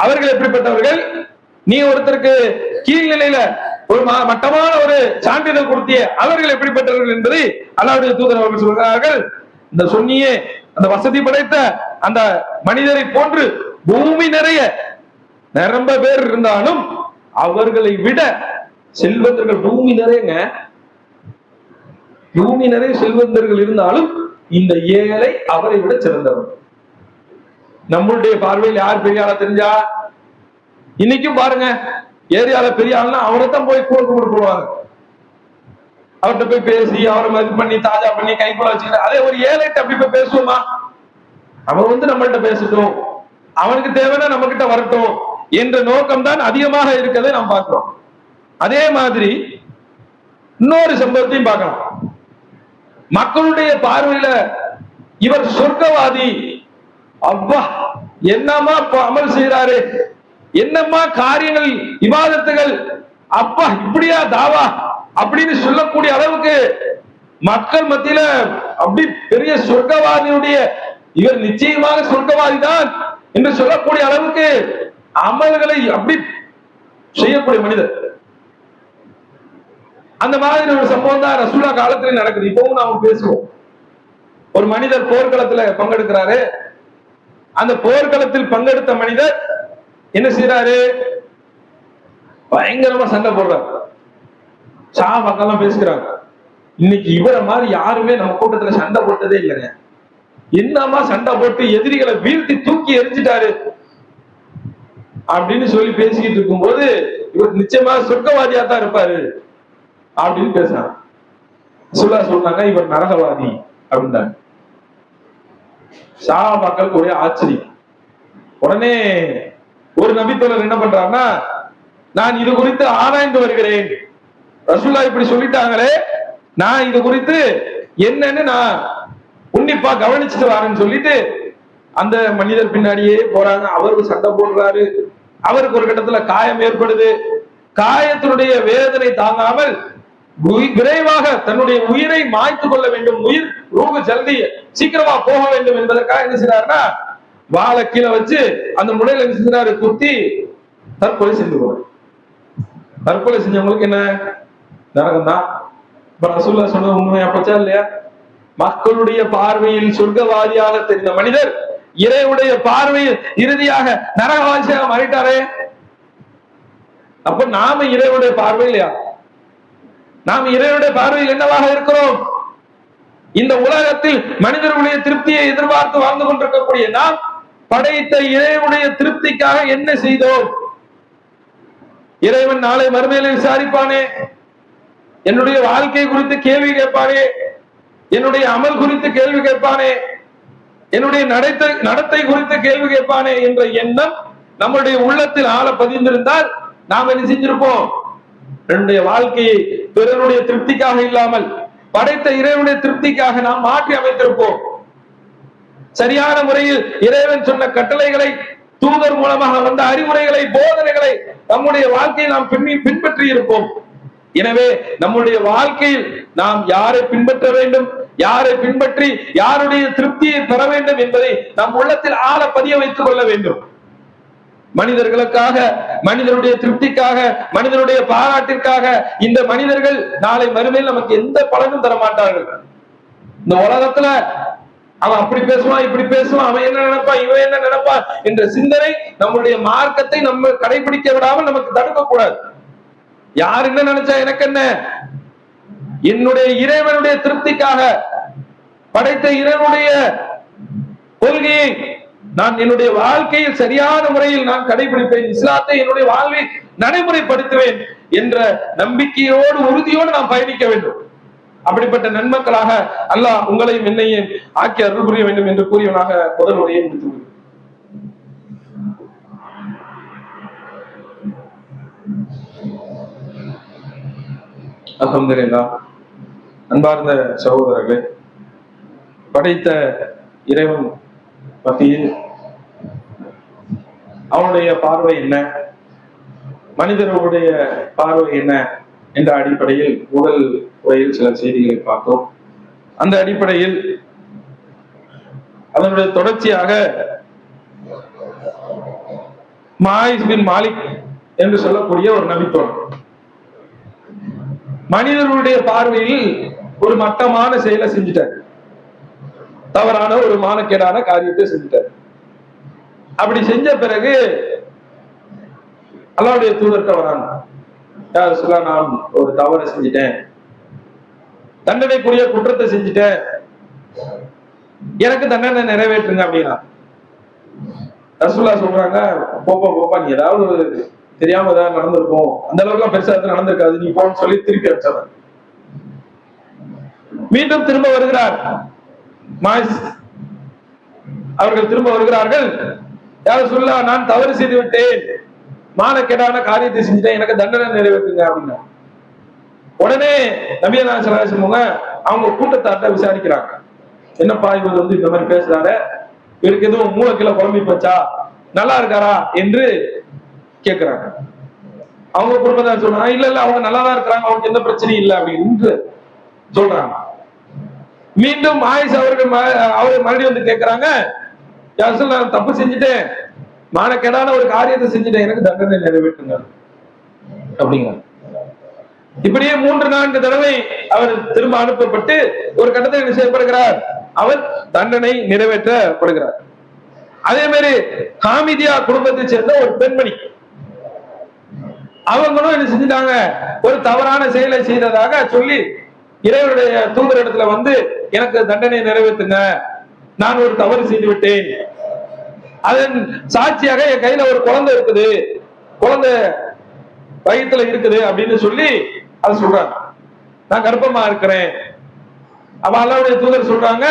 அவர்கள் எப்படிப்பட்டவர்கள், நீ ஒருத்தருக்கு கீழ்நிலையில ஒரு மட்டமான ஒரு சான்றிதழ் கொடுத்திய அவர்கள் எப்படிப்பட்டவர்கள் என்பதை அல்லாஹ்வுடைய தூதர் அவர்கள் சொல்கிறார்கள். இந்த சொன்னியே அந்த வசதி படைத்த அந்த மனிதரை போன்று பூமி நிறைய நிரம்ப பேர் இருந்தாலும் அவர்களை விட செல்வந்தர்கள் பூமி நிறையங்க, பூமி நிறைய செல்வந்தர்கள் இருந்தாலும் இந்த ஏழை அவரை விட சிறந்தவர். நம்மளுடைய பார்வையில் யார் பெரிய ஆளா தெரிஞ்சா? இன்னைக்கும் பாருங்க, ஏரியால பெரிய ஆள்னா அவரைத்தான் போய் கூறு போடுவாங்க, அவர்கிட்ட போய் பேசி அவரை மதிப்பு பண்ணி தாஜா பண்ணி கைக்குள்ள வச்சுக்கிட்டு. அதே ஒரு ஏழைட்ட அப்படி போய் பேசுவோமா? அவன் நம்மள்கிட்ட பேசட்டும், அவனுக்கு தேவைன்னா நம்ம கிட்ட வரட்டும் என்ற நோக்கம் தான் அதிகமாக இருக்கிறதை நாம் பார்க்கிறோம். அதே மாதிரி இன்னொரு சம்பவத்தையும் பார்க்கலாம். மக்களுடைய பார்வையில இவர் சொர்க்கவாதி, அப்பா என்னமா அமல் செய்யறாரு, என்னமா காரியங்கள் இபாதத்துகள், அப்பா இப்படியா தாவா அப்படின்னு சொல்லக்கூடிய அளவுக்கு மக்கள் மத்தியில அப்படி பெரிய சொர்க்கவாதியுடைய இவர் நிச்சயமாக சொர்க்கவாதி தான் என்று சொல்லக்கூடிய அளவுக்கு அமல்களை அப்படி செய்யக்கூடிய மனிதர். அந்த மாதிரி ஒரு சம்பவம் தான் ரசூலா காலத்துல நடக்குது. இப்பவும் நாம பேசுவோம். ஒரு மனிதர் போர்க்களத்துல பங்கெடுக்கிறாரு. அந்த போர்க்களத்தில் பங்கெடுத்த மனிதர் என்ன செய்யறாரு? பயங்கரமா சண்டை போடுறாரு. மக்கள்லாம் பேசுகிறாங்க, இன்னைக்கு இவரை மாதிரி யாருமே நம்ம கூட்டத்துல சண்டை போட்டதே இல்லைங்க. என்னமா சண்டை போட்டு எதிரிகளை வீழ்த்தி தூக்கி எரிஞ்சிட்டாரு அப்படின்னு சொல்லி பேசிக்கிட்டு இருக்கும்போது, இவர் நிச்சயமா சொர்க்கவாதியா தான் இருப்பாரு அப்படின்னு பேசுறாங்க. சொன்னாங்க இவர் நரகவாதி அப்படின்றாங்க. மக்களுக்கு ஒரே ஆச்சரியம். உடனே ஒரு நபித்தோழர் என்ன பண்றாருன்னா, நான் இது குறித்து ஆராய்ந்து வருகிறேன், ரசூலா இப்படி சொல்லிட்டாங்களே, நான் இது குறித்து என்னன்னு நான் உன்னிப்பா கவனிச்சுட்டு வரேன்னு சொல்லிட்டு அந்த மனிதர் பின்னாடியே போறாங்க. அவருக்கு சண்டை போடுறாரு. அவருக்கு ஒரு கட்டத்துல காயம் ஏற்படுது. காயத்தினுடைய வேதனை தாங்காமல் விரைவாக தன்னுடைய உயிரை மாய்த்து கொள்ள வேண்டும், உயிர் ரூபு ஜல்தி சீக்கிரமா போக வேண்டும் என்பதற்காக என்ன செய்யறாருன்னா, வாழை கீழே வச்சு அந்த முனையில என்ன செஞ்சாரு, குத்தி தற்கொலை செஞ்சு போறாரு. தற்கொலை செஞ்சவங்களுக்கு என்ன நரகம் தான். இப்ப ரசூலுல்லாஹ் சொன்னது உண்மையா போச்சா இல்லையா? மக்களுடைய பார்வையில் சொர்க்கவாதியாக தெரிந்த மனிதர் இறைவனுடைய பார்வையில் இறுதியாக நரகவாதியாக மாறிட்டாரே. அப்ப நாம இறைவனுடைய பார்வையில் இல்லையா? நாம் இறைவனுடைய பார்வையில் என்னவாக இருக்கிறோம்? இந்த உலகத்தில் மனிதர்களுடைய திருப்தியை எதிர்பார்த்து வாழ்ந்து கொண்டிருக்கக்கூடிய நாம் படைத்த இறைவனுடைய திருப்திக்காக என்ன செய்தோம்? இறைவன் நாளை மறுமையில விசாரிப்பானே, என்னுடைய வாழ்க்கை குறித்து கேள்வி கேட்பானே, என்னுடைய அமல் குறித்து கேள்வி கேட்பானே, என்னுடைய நடத்தை குறித்து கேள்வி கேட்பானே என்ற எண்ணம் நம்முடைய உள்ளத்தில் ஆழ பதிந்திருந்தால் நாம் என்ன செஞ்சிருப்போம்? என்னுடைய வாழ்க்கையை பிறருடைய திருப்திக்காக இல்லாமல் படைத்த இறைவனுடைய திருப்திக்காக நாம் மாற்றி அமைத்திருப்போம். சரியான முறையில் இறைவன் சொன்ன கட்டளைகளை, தூதர் மூலமாக வந்த அறிவுரைகளை, போதனைகளை நம்முடைய வாழ்க்கையில் நாம் பின்பற்றி இருப்போம். எனவே நம்முடைய வாழ்க்கையில் நாம் யாரை பின்பற்ற வேண்டும், யாரை பின்பற்றி யாருடைய திருப்தியை பெற வேண்டும் என்பதை நம் உள்ளத்தில் ஆழ பதிய வைத்துக் கொள்ள வேண்டும். மனிதர்களுக்காக, மனிதனுடைய திருப்திக்காக, மனிதனுடைய பாராட்டிற்காக இந்த மனிதர்கள் நாளை மறுமையில் நமக்கு எந்த பலனும் தர மாட்டார்கள். இந்த உலகத்துல அவன் அப்படி பேசுவான், இப்படி பேசுவான், அவன் என்ன நினைப்பான், இவன் என்ன நினைப்பான் என்ற சிந்தனை நம்முடைய மார்க்கத்தை நம்ம கடைபிடிக்க விடாமல் நமக்கு தடுக்க கூடாது. யார் என்ன நினைச்சா எனக்கு என்ன? என்னுடைய இறைவனுடைய திருப்திக்காக படைத்த இறைவனுடைய கொள்கையை நான் என்னுடைய வாழ்க்கையில் சரியான முறையில் நான் கடைபிடிப்பேன், இஸ்லாத்தை என்னுடைய வாழ்வில் நடைமுறைப்படுத்துவேன் என்ற நம்பிக்கையோடு, உறுதியோடு நாம் பயணிக்க வேண்டும். அப்படிப்பட்ட நன்மக்களாக அல்லாஹ் உங்களையும் என்னையும் ஆக்கி அருள் புரிய வேண்டும் என்று கூறியவனாக முதல் உரையை முடித்து அல்ஹம்துலில்லாஹ். அன்பார்ந்த சகோதரர்களே, படைத்த இறைவன் மத்தியில் அவனுடைய பார்வை என்ன, மனிதர்களுடைய பார்வை என்ன என்ற அடிப்படையில் முதல் உரையில் சில செய்திகளை பார்த்தோம். அந்த அடிப்படையில் அதனுடைய தொடர்ச்சியாக மாயிஸ் பின் மாலிக் என்று சொல்லக்கூடிய ஒரு நபித்தோழர் மனிதர்களுடைய பார்வையில் ஒரு மட்டமான செயலை செஞ்சுட்டார், தவறான ஒரு மானக்கேடான காரியத்தை செஞ்சுட்டார். அப்படி செஞ்ச பிறகு அல்லாஹ்வுடைய தூதர்கிட்ட வராங்க, யார் ரசூலல்லாஹ், நான் ஒரு தவறை செஞ்சுட்டேன், தண்டனைக்குரிய குற்றத்தை செஞ்சுட்டேன், எனக்கு தண்டனை நிறைவேற்றுங்க அப்படின்னா. ரசூலுல்லாஹ் சொல்றாங்க, போப்பா நீ ஏதாவது ஒரு தெரியாம ஏதாவது நடந்திருக்கும், அந்த அளவுக்கு பெருசா நடந்திருக்காது, நீ போன்னு சொல்லி திருப்பி அடிச்சாங்க. மீண்டும் திரும்ப வருகிறார் மாயிஸ் அவர்கள், திரும்ப வருகிறார்கள், யார் ரசூலுல்லாஹ், நான் தவறு செய்து விட்டேன், மானக்கேடான காரியத்தை செஞ்சுட்டேன், எனக்கு தண்டனை நிறைவேற்றுங்க அப்படின்னா. உடனே நபி ஸல்லல்லாஹு அலைஹி வஸல்லம் அவங்க கூட்டத்தார்ட்ட விசாரிக்கிறாங்க, என்னப்பா இவர் வந்து இந்த மாதிரி பேசுறாரு, இவருக்கு எதுவும் மூளைக்குள்ள குழம்பி போச்சா, நல்லா இருக்காரா என்று கேட்கிறாங்க. அவங்க குடும்பத்தார் சொல்றாங்க, இல்ல அவங்க நல்லாதான் இருக்கிறாங்க, அவங்களுக்கு எந்த பிரச்சனையும் இல்லை அப்படின்னு சொல்றாங்க. மீண்டும் ஆயிஷா அவர்கள் மறுபடியும் வந்து கேட்கிறாங்க, நான் தப்பு செஞ்சுட்டேன், மானக்கேடான ஒரு காரியத்தை செஞ்சுட்டேன், எனக்கு தண்டனை நிறைவேற்றுங்க. அப்படிங்கிறார். இப்படியே 3-4 தடவை அவர் திரும்ப அனுப்பப்பட்டு ஒரு கட்டத்தில் என்ன செய்யப்படுகிறார், அவர் தண்டனை நிறைவேற்றப்படுகிறார். அதே மாதிரி ஹாமிதியா குடும்பத்தை சேர்ந்த ஒரு பெண்மணி, அவங்களும் என்ன செஞ்சிட்டாங்க, ஒரு தவறான செயலை செய்ததாக சொல்லி இறைவனுடைய தூதரிடத்துல வந்து எனக்கு தண்டனை நிறைவேற்றுங்க, நான் ஒரு தவறு செய்து விட்டேன், அதன் சாட்சியாக என் கையில ஒரு குழந்தை இருக்குது, குழந்தை வயிற்றுல இருக்குது அப்படின்னு சொல்லி அதை சொல்றாங்க, நான் கர்ப்பமா இருக்கிறேன். அப்ப அல்லாஹ்வுடைய தூதர் சொல்றாங்க,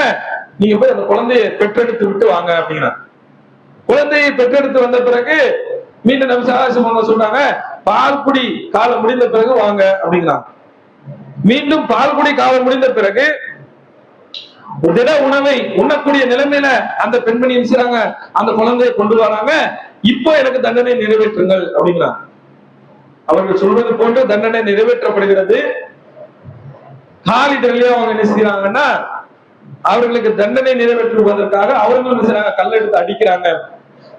நீங்க போய் அந்த குழந்தையை பெற்றெடுத்து விட்டு வாங்க அப்படின்னா. குழந்தையை பெற்றெடுத்து வந்த பிறகு மீண்டும் நபி ஸல்லல்லாஹு அலைஹி வஸல்லம் சொல்றாங்க, பால்குடி காலம் முடிந்த பிறகு வாங்க அப்படிங்கிறாங்க. மீண்டும் பால்குடி காலம் முடிந்த பிறகு திட உணவை உண்ணக்கூடிய நிலைமையில அந்த பெண்மணி செய்றாங்க, அந்த குழந்தையை கொண்டு வராங்க. இப்போ எனக்கு தண்டனை நிறைவேற்றுங்கள் அப்படிங்கிறாங்க. அவர்கள் சொல்வது போன்று தண்டனை நிறைவேற்றப்படுகிறது. காலித் ரலியல்லாஹு அவங்க என்ன செய்யறாங்கன்னா, அவர்களுக்கு தண்டனை நிறைவேற்றுவதற்காக அவர்கள் என்ன செய்றாங்க, கல்லெடுத்து அடிக்கிறாங்க.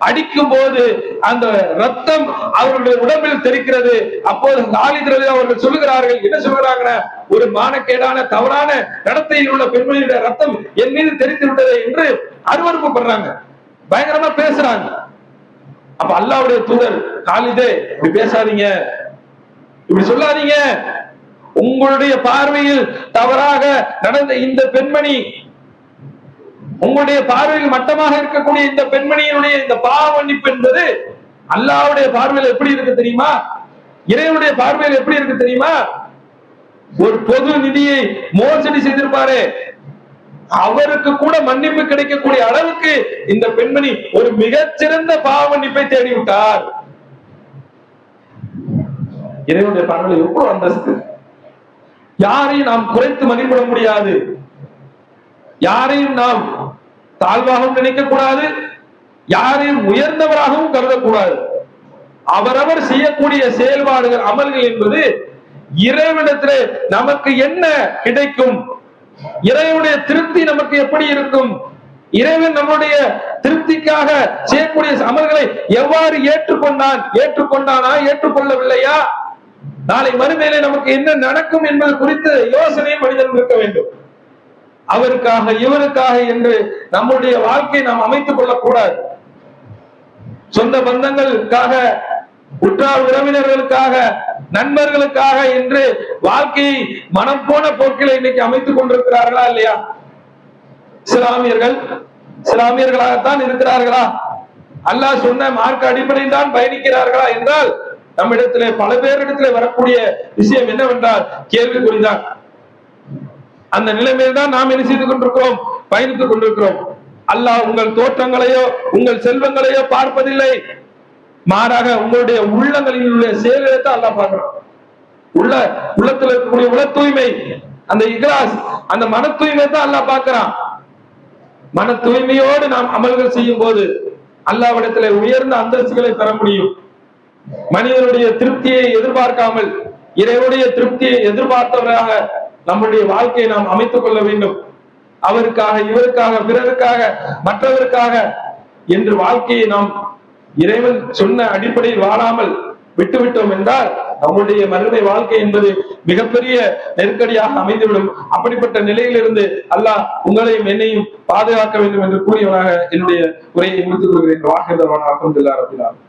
அடிக்கும் போது அந்த ரத்தம் அவர்களுடைய உடம்பில் தெரிக்கிறது. அப்போது காலித் ரலியல்லாஹு அவர்கள் சொல்லுகிறார்கள், என்ன சொல்கிறாங்க, ஒரு மானக்கேடான தவறான நடத்தையில் உள்ள பெண்மணியுடைய ரத்தம் என் மீது தெரித்து விட்டது என்று அருவருப்பு பண்றாங்க, பயங்கரமா பேசுறாங்க. அப்ப அல்லாஹ்வுடைய தூதர், காலிதே இப்படி பேசாதீங்க, இப்படி சொல்லாதீங்க, உங்களுடைய பார்வையில் தவறாக நடந்த இந்த பெண்மணி, உங்களுடைய பார்வையில் மட்டமாக இருக்கக்கூடிய இந்த பெண்மணியினுடைய இந்த பாவ மன்னிப்பு என்பது அல்லாஹ்வுடைய பார்வையில் எப்படி இருக்கு தெரியுமா, இறைவனுடைய பார்வையில் எப்படி இருக்கு தெரியுமா, ஒரு பொது நிதியை மோசடி செய்திருப்பாரு, அவருக்கு கூட மன்னிப்பு கிடைக்கக்கூடிய அளவுக்கு இந்த பெண்மணி ஒரு மிகச்சிறந்த பாவ மன்னிப்பை தேடிவிட்டார். இறைவனுடைய பார்வையில் எவ்வளவு அந்தஸ்து. யாரையும் நாம் குறைத்து மதிப்பிட முடியாது, யாரையும் நாம் தாழ்வாகவும் நினைக்க கூடாது, யாரையும் உயர்ந்தவராகவும் கருதக்கூடாது. அவரவர் செய்யக்கூடிய செயல்பாடுகள் அமல்கள் என்பது இறைவனிடத்திலே நமக்கு என்ன கிடைக்கும், இறைவனுடைய திருப்தி நமக்கு எப்படி இருக்கும், இறைவன் நம்முடைய திருப்திக்காக செய்யக்கூடிய அமல்களை எவ்வாறு ஏற்றுக்கொண்டானா ஏற்றுக்கொள்ளவில்லையா, நாளை மறுமையிலே நமக்கு என்ன நடக்கும் என்பது குறித்து யோசனை மனிதன் இருக்க வேண்டும். அவருக்காக இவருக்காக என்று நம்முடைய வாழ்க்கையை நாம் அமைத்துக் கொள்ளக்கூடாது. சொந்த பந்தங்களுக்காக, உற்றார் உறவினர்களுக்காக, நண்பர்களுக்காக என்று வாழ்க்கையை மனம் போன போக்கில இன்னைக்கு அமைத்துக் கொண்டிருக்கிறார்களா இல்லையா? இஸ்லாமியர்களாகத்தான் இருக்கிறார்களா? அல்லாஹ் சொன்ன மார்க்க அடிப்படையில் தான் பயணிக்கிறார்களா என்றால் நம்மிடத்திலே பல பேரிடத்திலே வரக்கூடிய விஷயம் என்னவென்றால் கேள்விக்குறிதான். அந்த நிலைமையில் தான் நாம் என்ன செய்து கொண்டிருக்கிறோம், பயணித்துக் கொண்டிருக்கிறோம். அல்லாஹ் உங்கள் தோற்றங்களையோ உங்கள் செல்வங்களையோ பார்ப்பதில்லை, மாறாக உங்களுடைய உள்ளங்களினுடைய செயல்களை தான் அல்லாஹ் பார்க்கிறோம். உள்ளத்தில் இருக்கக்கூடிய உள தூய்மை, அந்த இக்லாஸ், அந்த மன தூய்மை தான் அல்லாஹ் பார்க்கிறான். மன தூய்மையோடு நாம் அமல்கள் செய்யும் போது அல்லாஹ்விடத்திலே உயர்ந்த அந்தஸ்துகளை பெற முடியும். மனிதனுடைய திருப்தியை எதிர்பார்க்காமல் இறைவனுடைய திருப்தியை எதிர்பார்த்தவராக நம்முடைய வாழ்க்கையை நாம் அமைத்துக் கொள்ள வேண்டும். அவருக்காக இவருக்காக பிறருக்காக மற்றவருக்காக என்று வாழ்க்கையை நாம் இறைவன் சொன்ன அடிப்படையில் வாழாமல் விட்டுவிட்டோம் என்றால் நம்முடைய மறுமை வாழ்க்கை என்பது மிகப்பெரிய நெருக்கடியாக அமைந்துவிடும். அப்படிப்பட்ட நிலையிலிருந்து அல்லாஹ் உங்களையும் என்னையும் பாதுகாக்க வேண்டும் என்று கூறியவனாக என்னுடைய உரையை முடித்துக் கொள்கிறேன். வாஹிதவான அல்ஹம்துலில்லாஹி ரப்பில் ஆலமீன்.